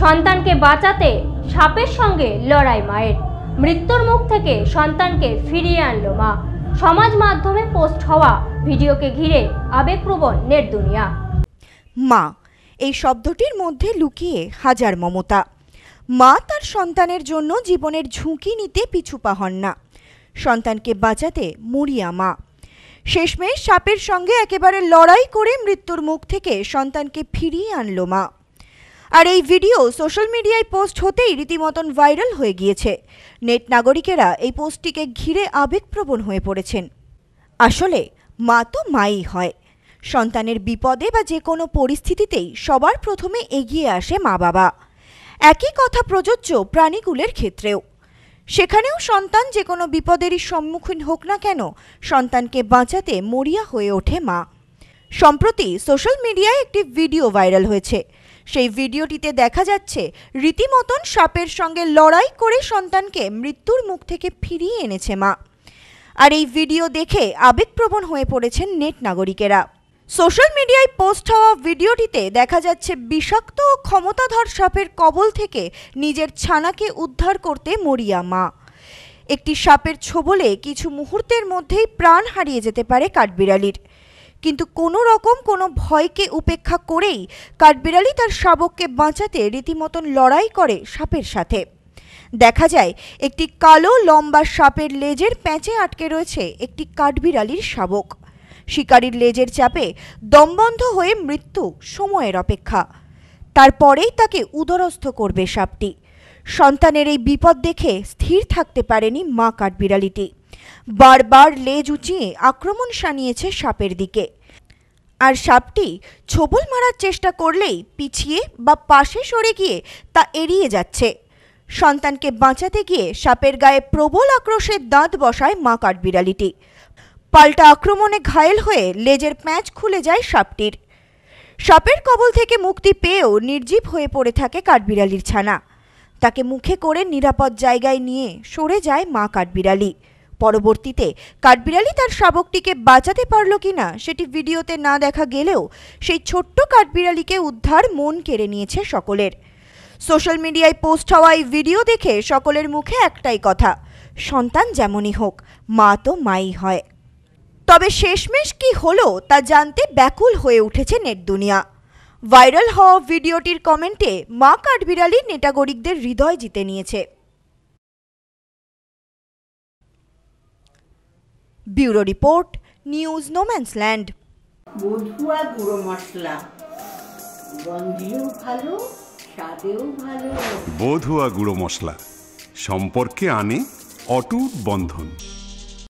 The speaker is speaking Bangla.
সন্তানকে বাঁচাতে সাপের সঙ্গে লড়াই মায়ের। মৃত্যুর মুখ থেকে সন্তানকে ফিরিয়ে আনলো মা। সমাজ মাধ্যমে পোস্ট হওয়া ভিডিওকে ঘিরে আবেগপ্রবণ নেট দুনিয়া। মা, এই শব্দটির মধ্যে লুকিয়ে হাজার মমতা। মা তার সন্তানের জন্য জীবনের ঝুঁকি নিতে পিছু পা হন না। সন্তানকে বাঁচাতে মরিয়া মা। শেষমেশ সাপের সঙ্গে একেবারে লড়াই করে মৃত্যুর মুখ থেকে সন্তানকে ফিরিয়ে আনলো মা। আর এই ভিডিও সোশ্যাল মিডিয়ায় পোস্ট হতেই রীতিমতন ভাইরাল হয়ে গিয়েছে। নেট নাগরিকেরা এই পোস্টটিকে ঘিরে আবেগপ্রবণ হয়ে পড়েছেন। আসলে মা তো মাই হয়। সন্তানের বিপদে বা যে কোনো পরিস্থিতিতেই সবার প্রথমে এগিয়ে আসে মা বাবা। একই কথা প্রযোজ্য প্রাণীকুলের ক্ষেত্রেও। সেখানেও সন্তান যে কোনো বিপদেরই সম্মুখীন হোক না কেন, সন্তানকে বাঁচাতে মরিয়া হয়ে ওঠে মা। সম্প্রতি সোশ্যাল মিডিয়ায় একটি ভিডিও ভাইরাল হয়েছে। সেই ভিডিওটিতে দেখা যাচ্ছে রীতিমতন সাপের সঙ্গে লড়াই করে সন্তানকে মৃত্যুর মুখ থেকে ফিরিয়ে এনেছে মা। আর এই ভিডিও দেখে আবেগপ্রবণ হয়ে পড়েছেন নেট নাগরিকেরা। সোশ্যাল মিডিয়ায় পোস্ট হওয়া ভিডিওটিতে দেখা যাচ্ছে বিষাক্ত ও ক্ষমতাধর সাপের কবল থেকে নিজের ছানাকে উদ্ধার করতে মরিয়া মা। একটি সাপের ছোবলে কিছু মুহূর্তের মধ্যেই প্রাণ হারিয়ে যেতে পারে কাঠবিড়ালির। কিন্তু কোনো রকম কোনো ভয়কে উপেক্ষা করেই কাঠবিড়ালি তার শাবককে বাঁচাতে রীতিমতন লড়াই করে সাপের সাথে। দেখা যায় একটি কালো লম্বা সাপের লেজের প্যাঁচে আটকে রয়েছে একটি কাঠবিড়ালির শাবক। শিকারীর লেজের চাপে দমবন্ধ হয়ে মৃত্যু সময়ের অপেক্ষা। তারপরেই তাকে উদরস্থ করবে সাপটি। সন্তানের এই বিপদ দেখে স্থির থাকতে পারেনি মা কাঠবিড়ালিটি। বারবার লেজ উঁচিয়ে আক্রমণ শানিয়েছে সাপের দিকে। আর সাপটি ছোবল মারার চেষ্টা করলেই পিছিয়ে বা পাশে সরে গিয়ে তা এড়িয়ে যাচ্ছে। সন্তানকে বাঁচাতে গিয়ে সাপের গায়ে প্রবল আক্রোশের দাঁত বসায় মা কাঠবিড়ালিটি। পাল্টা আক্রমণে ঘায়েল হয়ে লেজের প্যাঁচ খুলে যায় সাপটির। সাপের কবল থেকে মুক্তি পেয়েও নির্জীব হয়ে পড়ে থাকে কাঠবিড়ালির ছানা। তাকে মুখে করে নিরাপদ জায়গায় নিয়ে সরে যায় মা কাঠবিড়ালি। পরবর্তীতে কাঠবিড়ালি তার শাবকটিকে বাঁচাতে পারল কিনা সেটি ভিডিওতে না দেখা গেলেও সেই ছোট্ট কাঠবিড়ালিকে উদ্ধার মন কেড়ে নিয়েছে সকলের। সোশ্যাল মিডিয়ায় পোস্ট হওয়া এই ভিডিও দেখে সকলের মুখে একটাই কথা, সন্তান যেমনই হোক মা তো মাই হয়। তবে শেষমেশ কি হলো তা জানতে ব্যাকুল হয়ে উঠেছে নেট দুনিয়া। ভাইরাল হওয়া ভিডিওটির কমেন্টে মা কাঠবিড়ালি নেটাগরিকদের হৃদয় জিতে নিয়েছে। Bureau report, news no man's land. বধুয়া গুঁড়ো মশলা, গন্ধেও ভালো, স্বাদেও ভালো। বধুয়া গুঁড়ো মশলা সম্পর্কে আনে অটুট বন্ধন।